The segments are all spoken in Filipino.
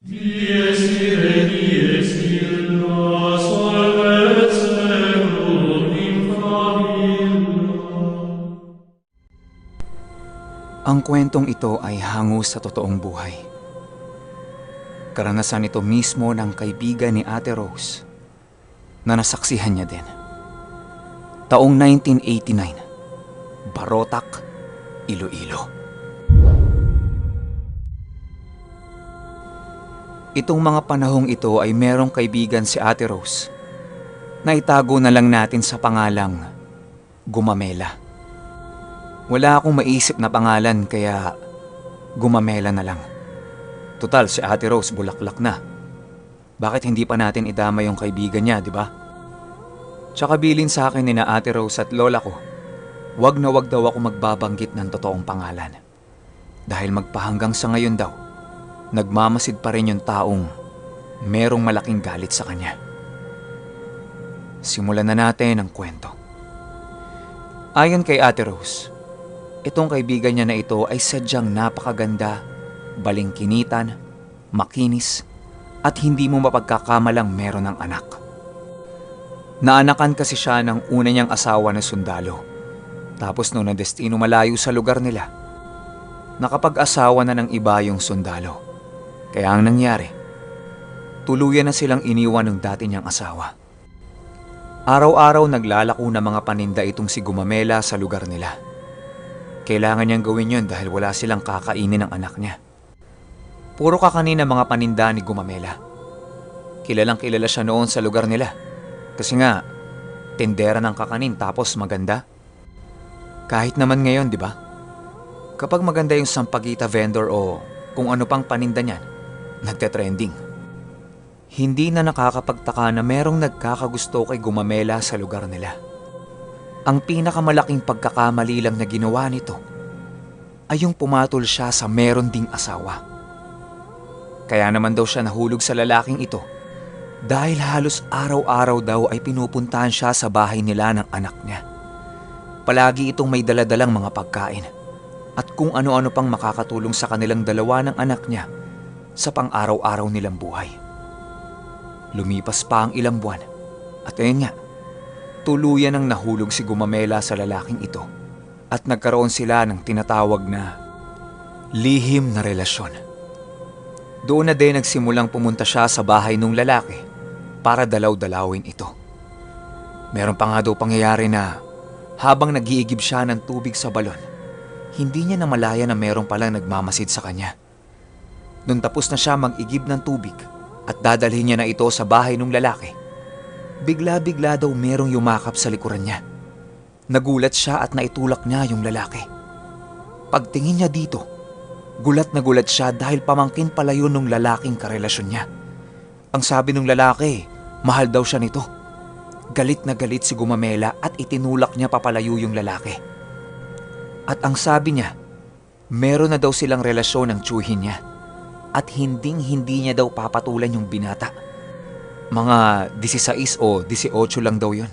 Dies irae, dies illa, salvet seculum in favilla. Ang kwentong ito ay hango sa totoong buhay. Karanasan ito mismo ng kaibigan ni Ate Rose na nasaksihan niya din. Taong 1989, Barotac, Iloilo. Itong mga panahong ito ay merong kaibigan si Ate Rose na itago na lang natin sa pangalang Gumamela. Wala akong maisip na pangalan kaya Gumamela na lang. Tutal si Ate Rose bulaklak na. Bakit hindi pa natin idama yung kaibigan niya, di ba? Tsaka bilin sa akin ni na Ate Rose at lola ko, wag na wag daw ako magbabanggit ng totoong pangalan. Dahil magpahanggang sa ngayon daw, nagmamasid pa rin yung taong merong malaking galit sa kanya. Simulan na natin ang kwento. Ayon kay Ate Rose, itong kaibigan niya na ito ay sadyang napakaganda, balingkinitan, makinis, at hindi mo mapagkakamalang meron ng anak. Naanakan kasi siya ng una niyang asawa na sundalo. Tapos nung nadestino malayo sa lugar nila, nakapag-asawa na ng iba yung sundalo. Kaya ang nangyari, tuluyan na silang iniwan ng dati niyang asawa. Araw-araw naglalako na mga paninda itong si Gumamela sa lugar nila. Kailangan niyang gawin yun dahil wala silang kakainin ng anak niya. Puro kakanin ang mga paninda ni Gumamela. Kilalang kilala siya noon sa lugar nila. Kasi nga, tindera ng kakanin tapos maganda. Kahit naman ngayon, di ba? Kapag maganda yung sampagita vendor o kung ano pang paninda niyan, nagte-trending. Hindi na nakakapagtaka na merong nagkakagusto kay Gumamela sa lugar nila. Ang pinakamalaking pagkakamali lang na ginawa nito ay yung pumatol siya sa meron ding asawa. Kaya naman daw siya nahulog sa lalaking ito dahil halos araw-araw daw ay pinupuntahan siya sa bahay nila ng anak niya. Palagi itong may daladalang mga pagkain at kung ano-ano pang makakatulong sa kanilang dalawa ng anak niya sa pang-araw-araw nilang buhay. Lumipas pa ang ilang buwan at ayun nga, tuluyan ang nahulog si Gumamela sa lalaking ito at nagkaroon sila ng tinatawag na lihim na relasyon. Doon na din nagsimulang pumunta siya sa bahay ng lalaki para dalaw-dalawin ito. Meron pa nga daw pangyayari na habang nag-iigib siya ng tubig sa balon, hindi niya namalaya na meron palang nagmamasid sa kanya. Nung tapos na siya mag-igib ng tubig at dadalhin niya na ito sa bahay ng lalaki, bigla-bigla daw merong yumakap sa likuran niya. Nagulat siya at naitulak niya yung lalaki. Pagtingin niya dito, gulat na gulat siya dahil pamangkin pala yun nung lalaking karelasyon niya. Ang sabi nung lalaki, mahal daw siya nito. Galit na galit si Gumamela at itinulak niya papalayo yung lalaki. At ang sabi niya, meron na daw silang relasyon ng tiyuhin niya at hinding-hindi niya daw papatulan yung binata. Mga 16 o 18 lang daw yun.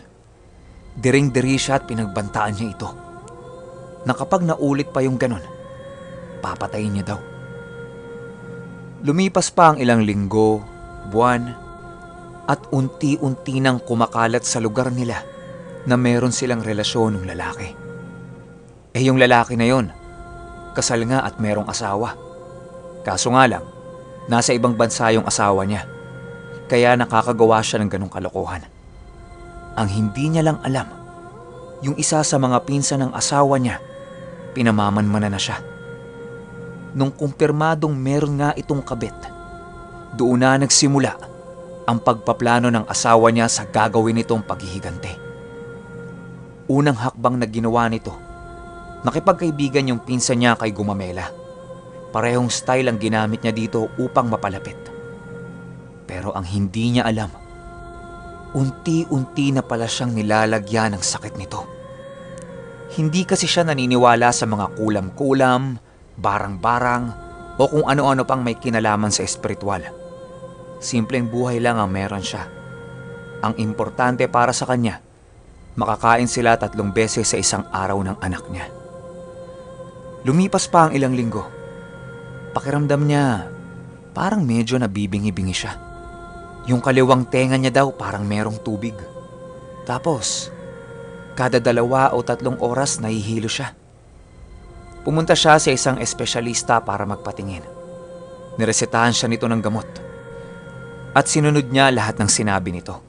Diring-diri siya at pinagbantaan niya ito. Na kapag naulit pa yung ganon, papatayin niya daw. Lumipas pa ang ilang linggo, buwan, at unti-unti nang kumakalat sa lugar nila na meron silang relasyon ng lalaki. Yung lalaki na yon, kasal nga at merong asawa. Kaso nga lang, nasa ibang bansa yung asawa niya. Kaya nakakagawa siya ng ganong kalokohan. Ang hindi niya lang alam, yung isa sa mga pinsan ng asawa niya, pinamamanmanan na siya. Nung kumpirmadong meron nga itong kabit, doon na nagsimula ang pagpaplano ng asawa niya sa gagawin nitong paghihigante. Unang hakbang na ginawa nito, nakipagkaibigan yung pinsan niya kay Gumamela. Parehong style ang ginamit niya dito upang mapalapit. Pero ang hindi niya alam, unti-unti na pala siyang nilalagyan ng sakit nito. Hindi kasi siya naniniwala sa mga kulam-kulam, barang-barang, o kung ano-ano pang may kinalaman sa espiritual. Simpleng buhay lang ang meron siya. Ang importante para sa kanya, makakain sila 3 beses sa isang araw ng anak niya. Lumipas pa ang ilang linggo. Pakiramdam niya, parang medyo nabibingi-bingi siya. Yung kaliwang tenga niya daw parang merong tubig. Tapos, kada 2 o 3 oras nahihilo siya. Pumunta siya sa isang espesyalista para magpatingin. Niresetahan siya nito ng gamot. At sinunod niya lahat ng sinabi nito.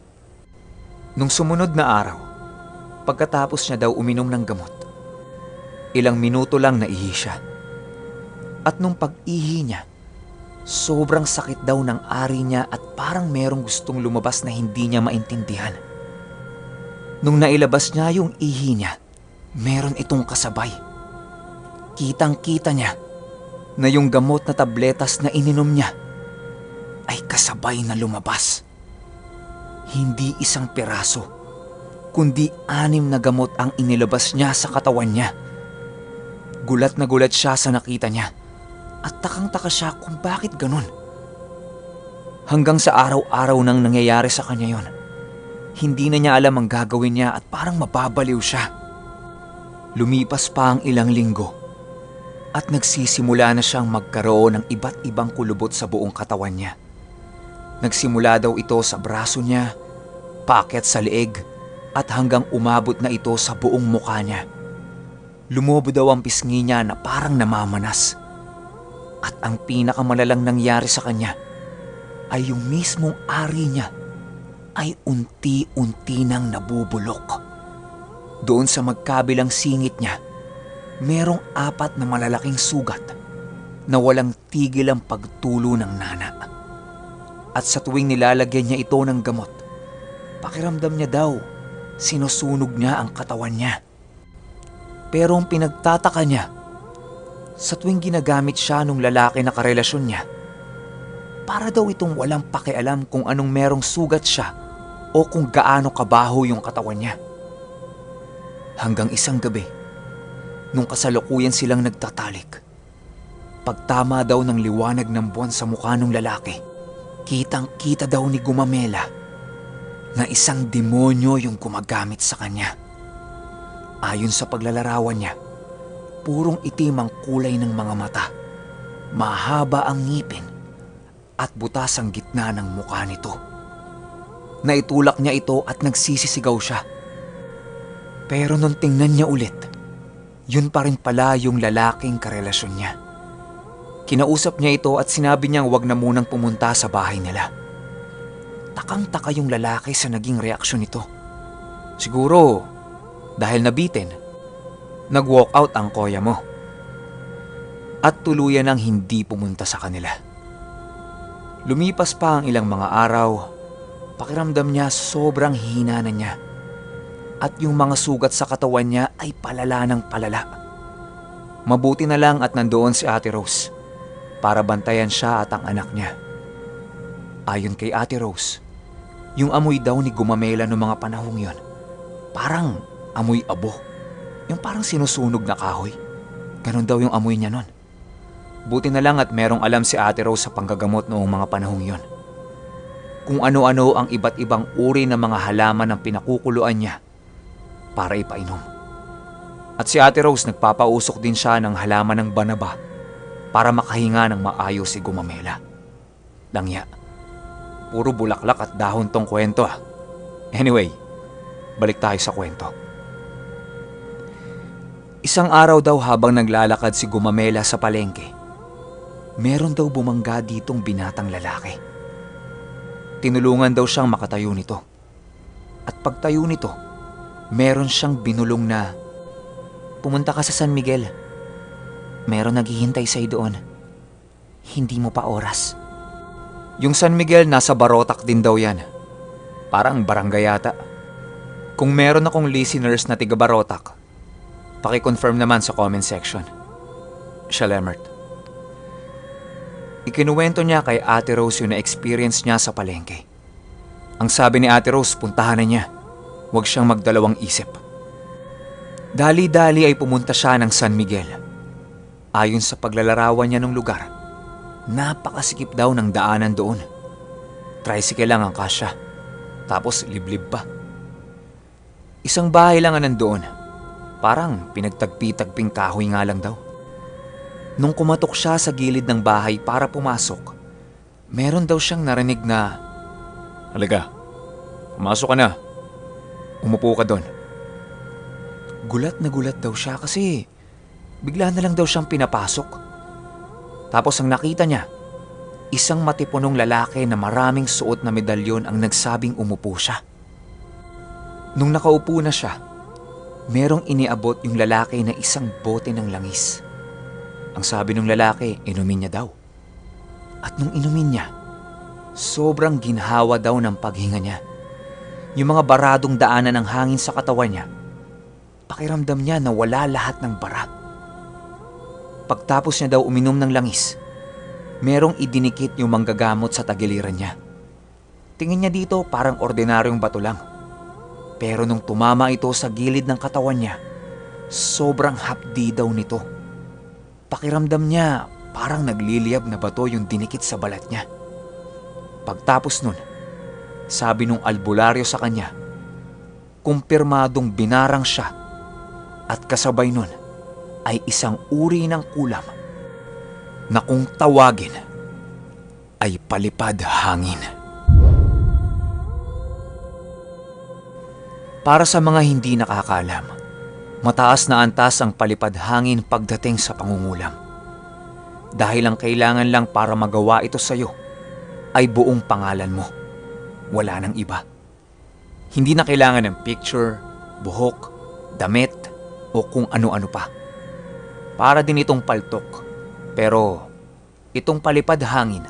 Nung sumunod na araw, pagkatapos niya daw uminom ng gamot, ilang minuto lang naihi siya. At nung pag-ihi niya, sobrang sakit daw ng ari niya at parang merong gustong lumabas na hindi niya maintindihan. Nung nailabas niya yung ihi niya, meron itong kasabay. Kitang-kita niya na yung gamot na tabletas na ininom niya ay kasabay na lumabas. Hindi 1 piraso, kundi 6 na gamot ang inilabas niya sa katawan niya. Gulat na gulat siya sa nakita niya at takang-taka siya kung bakit ganun. Hanggang sa araw-araw nang nangyayari sa kanya yon, hindi na niya alam ang gagawin niya at parang mababaliw siya. Lumipas pa ang ilang linggo at nagsisimula na siyang magkaroon ng iba't ibang kulubot sa buong katawan niya. Nagsimula daw ito sa braso niya, paakyat sa leeg at hanggang umabot na ito sa buong mukha niya. Lumobo daw ang pisngi niya na parang namamanas. At ang pinakamalalang nangyari sa kanya ay yung mismong ari niya ay unti-unti nang nabubulok. Doon sa magkabilang singit niya, merong 4 na malalaking sugat na walang tigil ang pagtulo ng nana. At sa tuwing nilalagyan niya ito ng gamot, pakiramdam niya daw sinusunog niya ang katawan niya. Pero ang pinagtataka niya, sa tuwing ginagamit siya nung lalaki na karelasyon niya, para daw itong walang pakialam kung anong merong sugat siya o kung gaano kabaho yung katawan niya. Hanggang isang gabi, nung kasalukuyan silang nagtatalik, pagtama daw ng liwanag ng buwan sa mukha ng lalaki, kitang-kita daw ni Gumamela na isang demonyo yung gumagamit sa kanya. Ayon sa paglalarawan niya, purong itim ang kulay ng mga mata, mahaba ang ngipin at butas ang gitna ng mukha nito. Naitulak niya ito at nagsisisigaw siya. Pero nung tingnan niya ulit, yun pa rin pala yung lalaking karelasyon niya. Kinausap niya ito at sinabi niyang wag na munang pumunta sa bahay nila. Takang-taka yung lalaki sa naging reaksyon nito. Siguro, dahil nabitin, nag-walk out ang kuya mo. At tuluyan ang hindi pumunta sa kanila. Lumipas pa ang ilang mga araw, pakiramdam niya sobrang hina na niya. At yung mga sugat sa katawan niya ay palala ng palala. Mabuti na lang at nandoon si Ate Rose para bantayan siya at ang anak niya. Ayon kay Ate Rose, yung amoy daw ni Gumamela noong mga panahong yon, parang amoy abo. Yung parang sinusunog na kahoy. Ganon daw yung amoy niya nun. Buti na lang at merong alam si Ate Rose sa panggagamot noong mga panahong yon. Kung ano-ano ang iba't ibang uri ng mga halaman ang pinakukuluan niya para ipainom. At si Ate Rose nagpapausok din siya ng halaman ng banaba para makahinga ng maayos si Gumamela. Langya, puro bulaklak at dahon tong kwento ah. Anyway, balik tayo sa kwento. Isang araw daw habang naglalakad si Gumamela sa palengke, meron daw bumangga ditong binatang lalaki. Tinulungan daw siyang makatayo nito. At pagtayo nito, meron siyang binulong na, "Pumunta ka sa San Miguel. Meron naghihintay sa'yo doon. Hindi mo pa oras." Yung San Miguel nasa Barotac din daw yan. Parang barangay yata. Kung meron akong listeners na tiga Barotac, paki-confirm naman sa comment section. Shalemert. Ikinuwento niya kay Ate Rose yung na-experience niya sa palengke. Ang sabi ni Ate Rose, puntahan na niya. Huwag siyang magdalawang isip. Dali-dali ay pumunta siya ng San Miguel. Ayon sa paglalarawan niya ng lugar, napakasikip daw ng daanan doon. Tricycle lang ang kasya. Tapos liblib pa. Isang bahay lang ang nandoon. Parang pinagtagpi-tagping kahoy nga lang daw. Nung kumatok siya sa gilid ng bahay para pumasok, meron daw siyang narinig na, "Halaga, pumasok ka na. Umupo ka doon." Gulat na gulat daw siya kasi bigla na lang daw siyang pinapasok. Tapos ang nakita niya, isang matipunong lalaki na maraming suot na medalyon ang nagsabing umupo siya. Nung nakaupo na siya, merong iniabot yung lalaki na isang bote ng langis. Ang sabi ng lalaki, inumin niya daw. At nung inumin niya, sobrang ginhawa daw ng paghinga niya. Yung mga baradong daanan ng hangin sa katawan niya, pakiramdam niya na wala lahat ng bara. Pagtapos niya daw uminom ng langis, merong idinikit yung manggagamot sa tagiliran niya. Tingin niya dito parang ordinaryong bato lang. Pero nung tumama ito sa gilid ng katawan niya, sobrang hapdi daw nito. Pakiramdam niya parang nagliliyab na bato yung dinikit sa balat niya. Pagtapos nun, sabi nung albularyo sa kanya, kumpirmadong binarang siya at kasabay nun ay isang uri ng kulam na kung tawagin ay palipad hangin. Para sa mga hindi nakakaalam, mataas na antas ang palipad hangin pagdating sa pangungulam. Dahil ang kailangan lang para magawa ito sa iyo ay buong pangalan mo. Wala nang iba. Hindi na kailangan ng picture, buhok, damit, o kung ano-ano pa. Para din itong paltok. Pero itong palipad hangin,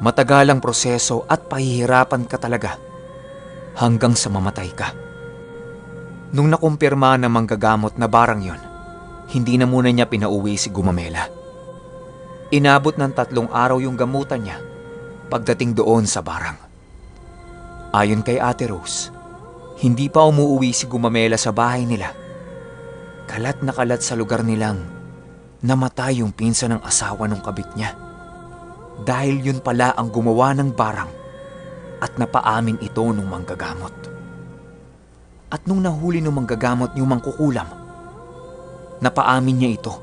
matagalang proseso at pahihirapan ka talaga hanggang sa mamatay ka. Nung nakumpirma na manggagamot na barang yon, hindi na muna niya pinauwi si Gumamela. Inabot ng 3 araw yung gamutan niya pagdating doon sa barang. Ayon kay Ate Rose, hindi pa umuuwi si Gumamela sa bahay nila. Kalat na kalat sa lugar nilang namatay yung pinsan ng asawa ng kabit niya. Dahil yun pala ang gumawa ng barang at napaamin ito nung manggagamot. At nung nahuli nung manggagamot yung mangkukulam, napaamin niya ito.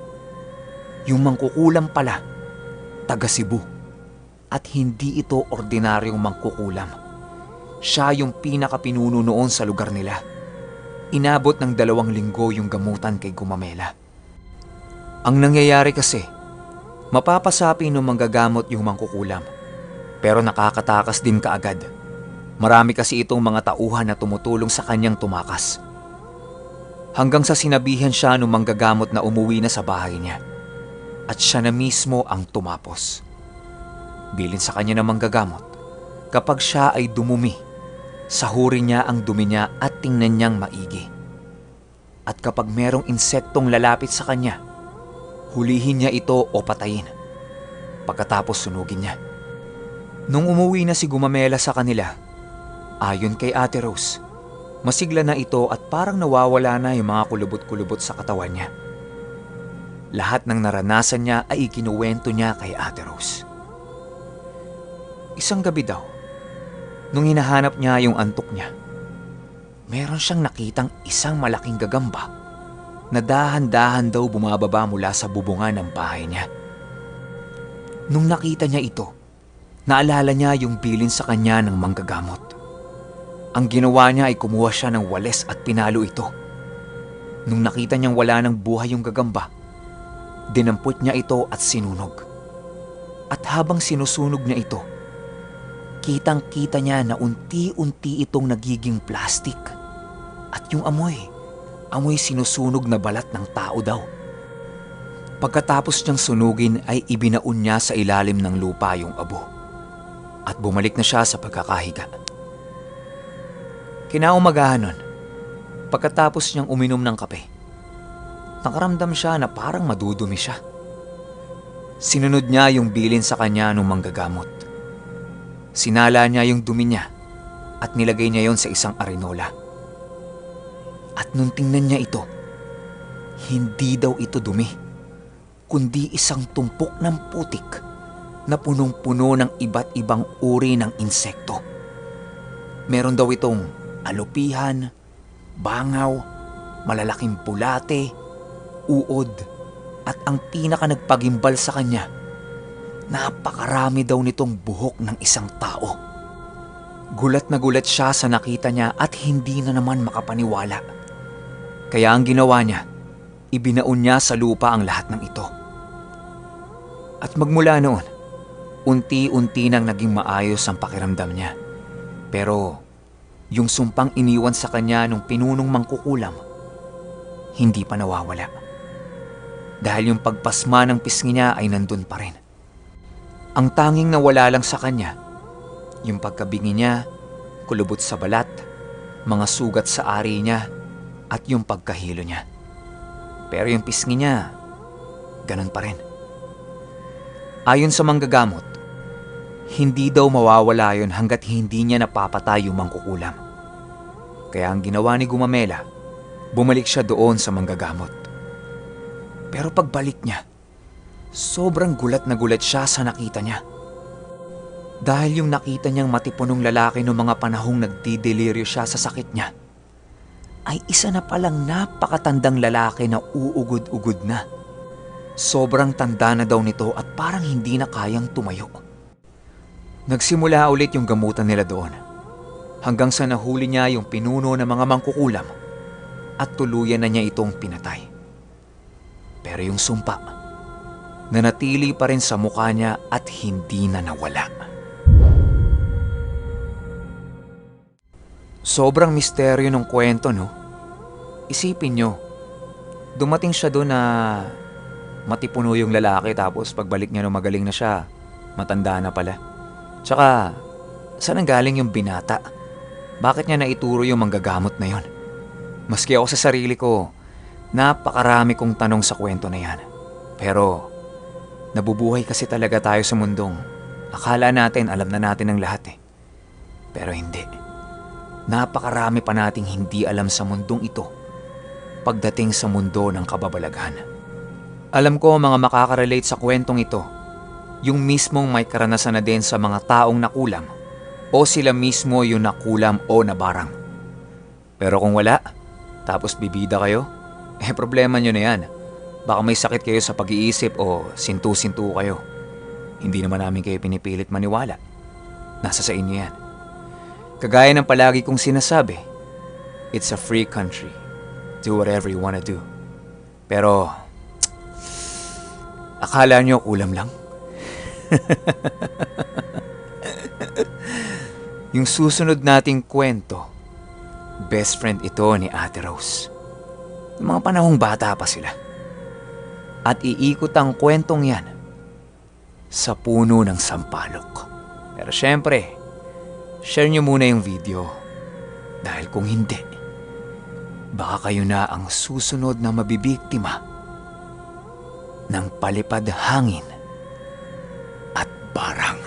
Yung mangkukulam pala, taga Cebu. At hindi ito ordinaryong mangkukulam. Siya yung pinakapinuno noon sa lugar nila. Inabot ng 2 linggo yung gamutan kay Gumamela. Ang nangyayari kasi, mapapasapi nung manggagamot yung mangkukulam. Pero nakakatakas din kaagad. Marami kasi itong mga tauhan na tumutulong sa kanyang tumakas. Hanggang sa sinabihan siya nung manggagamot na umuwi na sa bahay niya. At siya na mismo ang tumapos. Bilin sa kanya ng manggagamot, kapag siya ay dumumi, sahurin niya ang dumi niya at tingnan niyang maigi. At kapag merong insektong lalapit sa kanya, hulihin niya ito o patayin. Pagkatapos sunugin niya. Nung umuwi na si Gumamela sa kanila, ayon kay Ate Rose, masigla na ito at parang nawawala na yung mga kulubot-kulubot sa katawan niya. Lahat ng naranasan niya ay ikinuwento niya kay Ate Rose. Isang gabi daw, nung hinahanap niya yung antok niya, meron siyang nakitang isang malaking gagamba na dahan-dahan daw bumababa mula sa bubungan ng bahay niya. Nung nakita niya ito, naalala niya yung bilin sa kanya ng manggagamot. Ang ginawa niya ay kumuha siya ng wales at pinalo ito. Nung nakita niyang wala ng buhay yung gagamba, dinampot niya ito at sinunog. At habang sinusunog niya ito, kitang-kita niya na unti-unti itong nagiging plastic. At yung amoy sinusunog na balat ng tao daw. Pagkatapos niyang sunugin ay ibinaon niya sa ilalim ng lupa yung abo. At bumalik na siya sa pagkakahiga. Kinaumagahan nun, pagkatapos niyang uminom ng kape, nakaramdam siya na parang madudumi siya. Sinunod niya yung bilin sa kanya nung manggagamot. Sinala niya yung dumi niya at nilagay niya yon sa isang arenola. At nung tingnan niya ito, hindi daw ito dumi, kundi isang tumpok ng putik na punong-puno ng iba't ibang uri ng insekto. Meron daw itong alupihan, bangaw, malalaking bulate, uod, at ang pinaka nagpagimbal sa kanya, napakarami daw nitong buhok ng isang tao. Gulat na gulat siya sa nakita niya at hindi na naman makapaniwala. Kaya ang ginawa niya, ibinaon niya sa lupa ang lahat ng ito. At magmula noon, unti-unti nang naging maayos ang pakiramdam niya. Pero yung sumpang iniwan sa kanya nung pinunong mangkukulam, hindi pa nawawala. Dahil yung pagpasma ng pisngi niya ay nandun pa rin. Ang tanging nawala lang sa kanya, yung pagkabingi niya, kulubot sa balat, mga sugat sa ari niya, at yung pagkahilo niya. Pero yung pisngi niya, ganun pa rin. Ayon sa manggagamot, hindi daw mawawala yun hanggat hindi niya napapatay yung mangkukulam. Kaya ang ginawa ni Gumamela, bumalik siya doon sa manggagamot. Pero pagbalik niya, sobrang gulat na gulat siya sa nakita niya. Dahil yung nakita niyang matipunong lalaki noong mga panahong nagdideliryo siya sa sakit niya, ay isa na palang napakatandang lalaki na uugod-ugod na. Sobrang tanda na daw nito at parang hindi na kayang tumayo. Nagsimula ulit yung gamutan nila doon, hanggang sa nahuli niya yung pinuno ng mga mangkukulam at tuluyan na niya itong pinatay. Pero yung sumpa, nanatili pa rin sa mukha niya at hindi na nawala. Sobrang misteryo ng kwento, no? Isipin nyo, dumating siya doon na matipuno yung lalaki tapos pagbalik niya nung magaling na siya, matanda na pala. Tsaka, saan ang galing yung binata? Bakit niya naituro yung manggagamot na yon? Maski ako sa sarili ko, napakarami kong tanong sa kwento na yan. Pero, nabubuhay kasi talaga tayo sa mundong akala natin alam na natin ang lahat eh. Pero hindi. Napakarami pa nating hindi alam sa mundong ito pagdating sa mundo ng kababalaghan. Alam ko mga makaka-relate sa kwentong ito, yung mismong may karanasan na din sa mga taong nakulam o sila mismo yung nakulam o nabarang. Pero kung wala, tapos bibida kayo, problema nyo na yan. Baka may sakit kayo sa pag-iisip o sintu-sintu kayo. Hindi naman namin kayo pinipilit maniwala. Nasa sa inyo yan. Kagaya ng palagi kong sinasabi, it's a free country. Do whatever you wanna do. Pero, akala nyo kulam lang? Yung susunod nating kwento, best friend ito ni Ate Rose. Yung mga panahong bata pa sila. At iikot ang kwentong yan sa puno ng sampalok. Pero syempre, share nyo muna yung video. Dahil kung hindi, baka kayo na ang susunod na mabibiktima ng palipad hangin at barang.